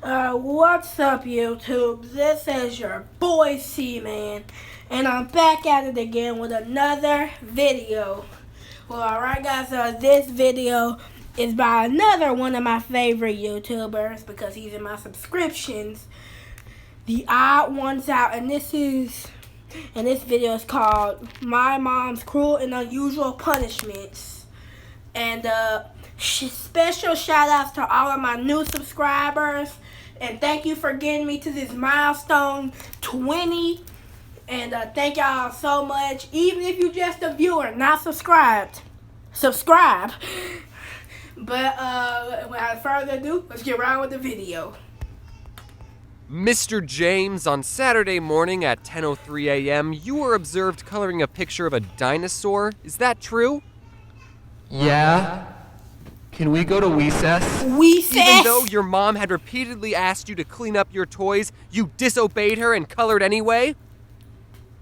What's up, YouTube? This is your boy C-Man, and I'm back at it again with another video. Well, alright guys, this video is by another one of my favorite YouTubers because he's in my subscriptions. The Odd Ones Out, and this video is called My Mom's Cruel and Unusual Punishments. And special shout outs to all of my new subscribers. And thank you for getting me to this milestone 20. And thank y'all so much. Even if you're just a viewer, not subscribed, subscribe. But without further ado, let's get right with the video. Mr. James, on Saturday morning at 10:03 a.m., you were observed coloring a picture of a dinosaur. Is that true? Yeah. Can we go to recess? Even though your mom had repeatedly asked you to clean up your toys, you disobeyed her and colored anyway?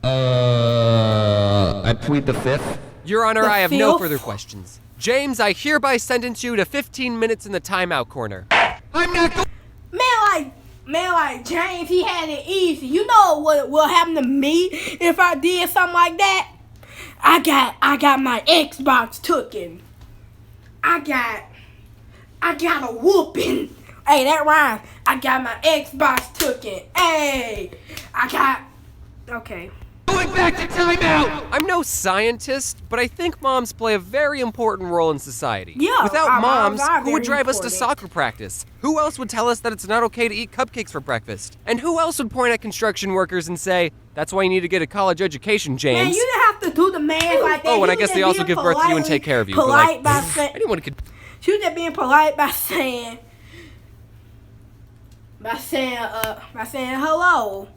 I plead the fifth. Your Honor, I have no further questions. James, I hereby sentence you to 15 minutes in the timeout corner. I'm not going. Man, like James, he had it easy. You know what will happen to me if I did something like that? I got my Xbox tooken. I got a whooping. Hey, that rhymes. I got my Xbox tooken. Hey, okay. Going back to timeout! I'm no scientist, but I think moms play a very important role in society. Yeah, without our moms, moms are who would very drive us to important. soccer practice? Who else would tell us that it's not okay to eat cupcakes for breakfast? And who else would point at construction workers and say, that's why you need to get a college education, James? Man, you didn't have to do the math like that. Oh, and I You guess just they also being give birth to you and take care of you. But Polite like, by saying, anyone could. she was just being polite by saying hello.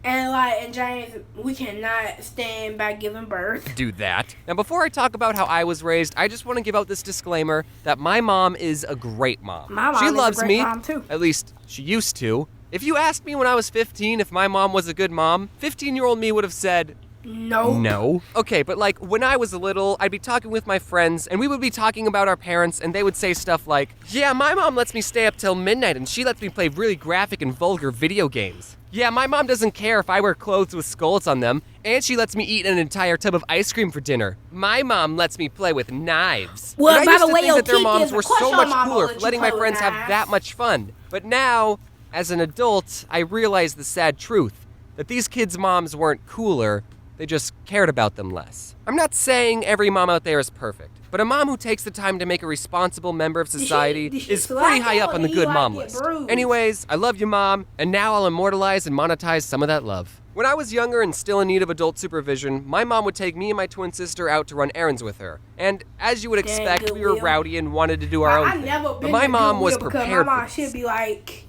And James, we cannot stand by giving birth. Do that. Now, before I talk about how I was raised, I just want to give out this disclaimer that my mom is a great mom. My mom she is a loves great me. mom, too. At least she used to. If you asked me when I was 15 if my mom was a good mom, 15-year-old me would have said, Nope. no. Okay, but like when I was little, I'd be talking with my friends and we would be talking about our parents and they would say stuff like, yeah, my mom lets me stay up till midnight and she lets me play really graphic and vulgar video games. Yeah, my mom doesn't care if I wear clothes with skulls on them, and she lets me eat an entire tub of ice cream for dinner. My mom lets me play with knives. Well, and I by used the to way, think your that their teeth moms is- were of course so your much mama cooler let for you letting my play with friends have knives. that much fun. But now, as an adult, I realize the sad truth, that these kids' moms weren't cooler, they just cared about them less. I'm not saying every mom out there is perfect, but a mom who takes the time to make a responsible member of society did she is slap pretty high you up or on the did good you, mom get list. bruised? Anyways, I love you, Mom, and now I'll immortalize and monetize some of that love. When I was younger and still in need of adult supervision, my mom would take me and my twin sister out to run errands with her. And as you would expect, we were Goodwill. rowdy and wanted to do our own I thing. never But been my to mom was Goodwill because prepared my mom for should this. be like,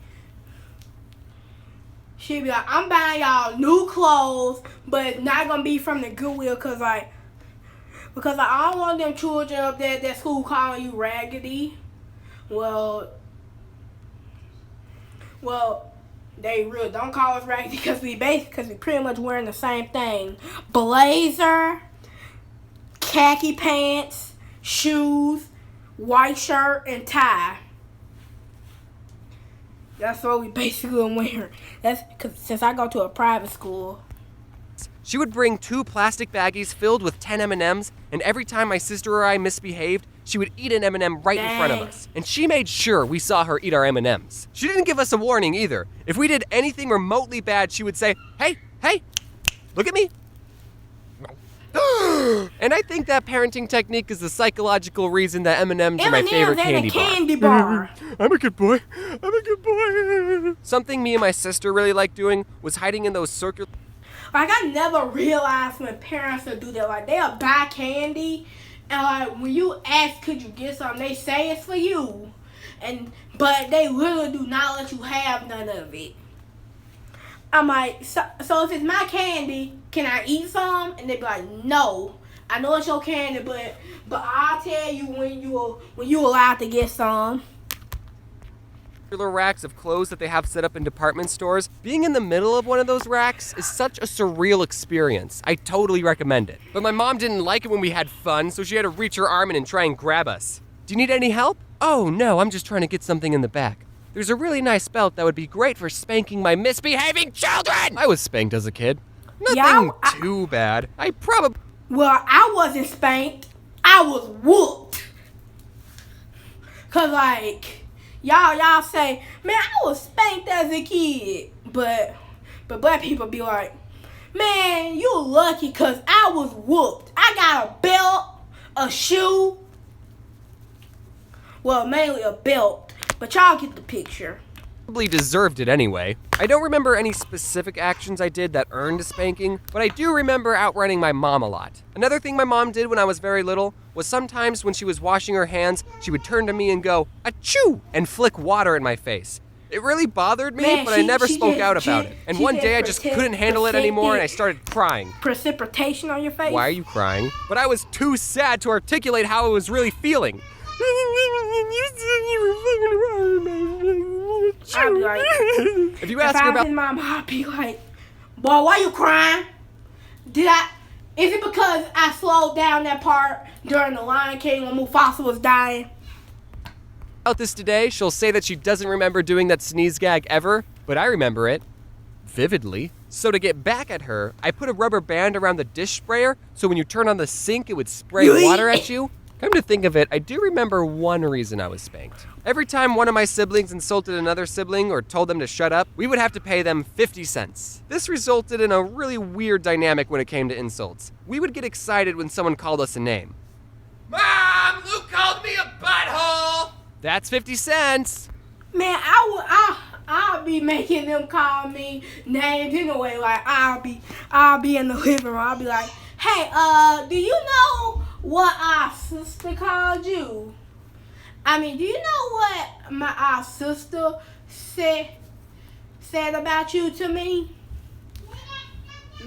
I'm buying y'all new clothes, but it's not gonna be from the Goodwill because I don't want them children up there at that school calling you raggedy. Well, they really don't call us raggedy because we pretty much wearing the same thing: blazer, khaki pants, shoes, white shirt, and tie. That's what we basically wear. That's because since I go to a private school. She would bring 2 plastic baggies filled with 10 M&Ms, and every time my sister or I misbehaved, she would eat an M&M right in front of Dang. us. And she made sure we saw her eat our M&Ms. She didn't give us a warning either. If we did anything remotely bad, she would say, hey, look at me. And I think that parenting technique is the psychological reason that M&Ms are my favorite M&M's candy and bar. a candy bar. I'm a good boy. I'm a good boy. Something me and my sister really liked doing was hiding in those circular... Like, I never realized when parents will do that. Like, they'll buy candy, and like when you ask, could you get something, they say it's for you, but they really do not let you have none of it. I'm like, so if it's my candy, can I eat some? And they be like, no. I know it's your candy, but I'll tell you when you allowed to get some. Racks of clothes that they have set up in department stores. Being in the middle of one of those racks is such a surreal experience. I totally recommend it. But my mom didn't like it when we had fun, so she had to reach her arm in and try and grab us. Do you need any help? Oh no, I'm just trying to get something in the back. there's a really nice belt that would be great for spanking my misbehaving children. I was spanked as a kid. Nothing too bad. Well, I wasn't spanked. I was whooped. Cause like, y'all say, man, I was spanked as a kid. But black people be like, man, you lucky cause I was whooped. I got a belt, a shoe. Well, mainly a belt. But y'all get the picture. Probably deserved it anyway. I don't remember any specific actions I did that earned a spanking, but I do remember outrunning my mom a lot. Another thing my mom did when I was very little was sometimes when she was washing her hands, she would turn to me and go, achoo, and flick water in my face. It really bothered me, but I never spoke out about it. And one day I just couldn't handle it anymore and I started crying. Precipitation on your face? Why are you crying? But I was too sad to articulate how I was really feeling. I'd be like, if you ask her about his mom, I'd be like, boy, why you crying? Is it because I slowed down that part during the Lion King when Mufasa was dying? About this today, she'll say that she doesn't remember doing that sneeze gag ever, but I remember it vividly. So to get back at her, I put a rubber band around the dish sprayer so when you turn on the sink, it would spray water at you. Come to think of it, I do remember one reason I was spanked. Every time one of my siblings insulted another sibling or told them to shut up, we would have to pay them 50 cents. This resulted in a really weird dynamic when it came to insults. We would get excited when someone called us a name. Mom, Luke called me a butthole! That's 50 cents. Man, I'll be making them call me names anyway. Like I'll be in the living room. I'll be like, hey, do you know what our sister called you? I mean, do you know what our sister said about you to me?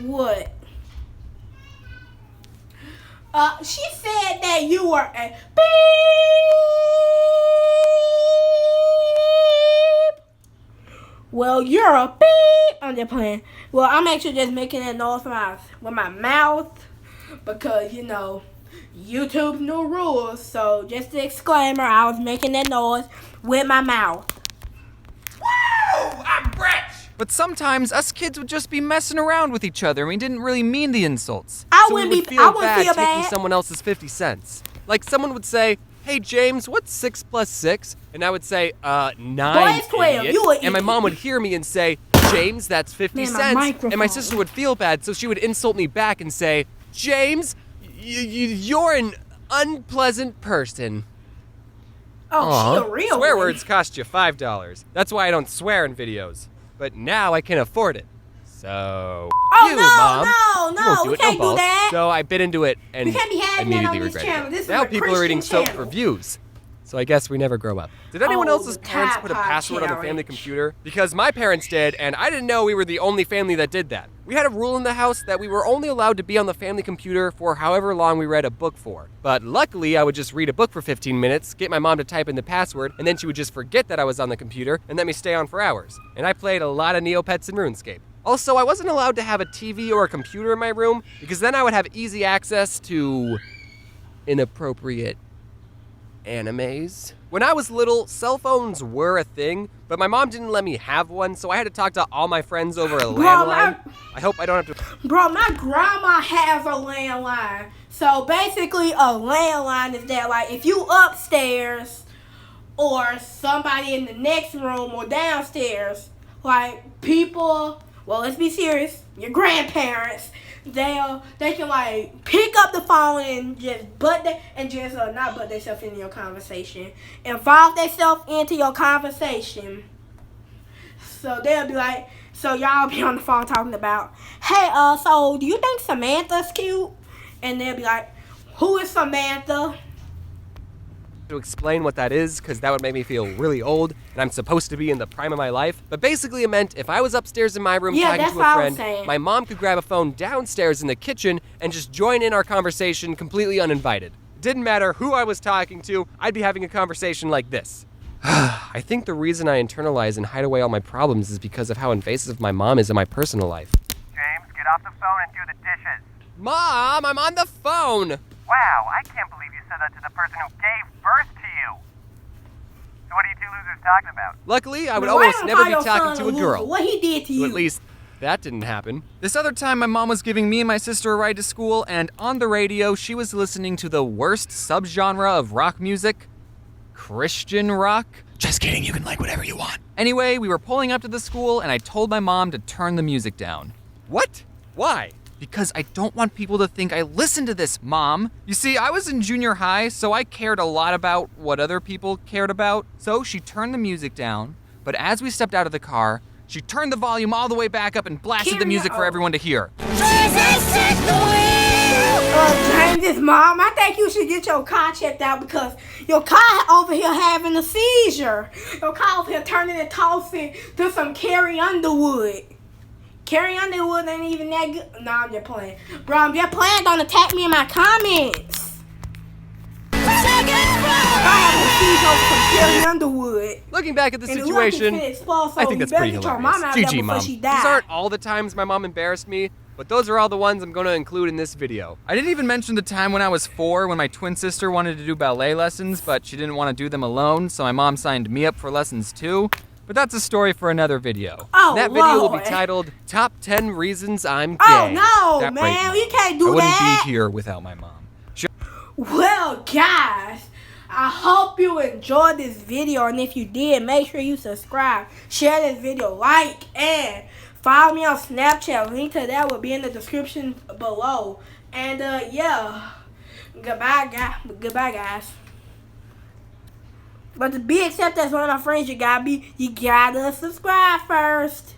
What? She said that you were a beep. Well, you're a beep. I'm just playing. Well, I'm actually just making that noise with my mouth because, you know, YouTube's new rules. So, just a disclaimer, I was making that noise with my mouth. Woo! I'm rich! But sometimes us kids would just be messing around with each other and we didn't really mean the insults. I So wouldn't we would feel taking bad. someone else's 50 cents. Like someone would say, hey James, what's 6 plus 6? And I would say, 9, Boy, it's 12. idiot. You an And my idiot. mom would hear me and say, James, that's 50 Man, my cents. microphone. And my sister would feel bad, so she would insult me back and say, James, you're an unpleasant person. Oh, she a real Swear one. words cost you $5. That's why I don't swear in videos. But now I can afford it. So, Oh, you, no, Mom. no, You won't we it, can't no do that. So I bit into it and We can't be having that immediately on this regretted channel. it. This is Now a people are eating Christian soap for channel. views. So I guess we never grow up. Did anyone Oh, else's the parents Tide put a Pod password on the family challenge. computer? Because my parents did, and I didn't know we were the only family that did that. We had a rule in the house that we were only allowed to be on the family computer for however long we read a book for. But luckily, I would just read a book for 15 minutes, get my mom to type in the password, and then she would just forget that I was on the computer and let me stay on for hours. And I played a lot of Neopets and RuneScape. Also, I wasn't allowed to have a TV or a computer in my room because then I would have easy access to inappropriate animes. When I was little, cell phones were a thing, but my mom didn't let me have one, so I had to talk to all my friends over a landline. I hope I don't have to. Bro, my grandma has a landline. So basically, a landline is that, like, if you upstairs or somebody in the next room or downstairs, like, people, well, let's be serious, your grandparents, they can, like, pick up the phone and just not butt themselves into your conversation. Involve themselves into your conversation. So they'll be like, so y'all be on the phone talking about, hey, so do you think Samantha's cute? And they'll be like, who is Samantha? To explain what that is, because that would make me feel really old, and I'm supposed to be in the prime of my life. But basically it meant if I was upstairs in my room Yeah, talking that's to what a I was friend, saying. my mom could grab a phone downstairs in the kitchen and just join in our conversation completely uninvited. Didn't matter who I was talking to, I'd be having a conversation like this. I think the reason I internalize and hide away all my problems is because of how invasive my mom is in my personal life. James, get off the phone and do the dishes. Mom, I'm on the phone! Wow, I can't believe you said that to the person who gave birth to you. So what are you two losers talking about? Luckily, I would Why almost don't never call be your talking son to a loser? girl. What he did to So you? at least that didn't happen. This other time, my mom was giving me and my sister a ride to school, and on the radio, she was listening to the worst subgenre of rock music, Christian rock. Just kidding, you can like whatever you want. Anyway, we were pulling up to the school, and I told my mom to turn the music down. What? Why? Because I don't want people to think I listen to this, Mom. You see, I was in junior high, so I cared a lot about what other people cared about. So she turned the music down, but as we stepped out of the car, she turned the volume all the way back up and blasted the music for everyone to hear. James's mom, I think you should get your car checked out because your car over here having a seizure. Your car over here turning and tossing to some Carrie Underwood. Carrie Underwood ain't even that good. Nah, I'm just playing. Bro, I'm just playing. Don't attack me in my comments. I have a seizure over some Carrie Underwood. Looking back at the And situation, the explode, so I think you that's pretty better get your hilarious. mama out there GG, before Mom. she These dies. aren't all the times my mom embarrassed me, but those are all the ones I'm going to include in this video. I didn't even mention the time when I was 4 when my twin sister wanted to do ballet lessons, but she didn't want to do them alone, so my mom signed me up for lessons too. But that's a story for another video. Oh, That video will be Lord. titled Top 10 Reasons I'm Gay. Oh, no, That man. right, You can't do I wouldn't that. be here without my mom. Well, guys, I hope you enjoyed this video, and if you did, make sure you subscribe, share this video, like, and follow me on Snapchat. Link to that will be in the description below. And yeah, goodbye, guys. But to be accepted as one of my friends, you gotta subscribe first.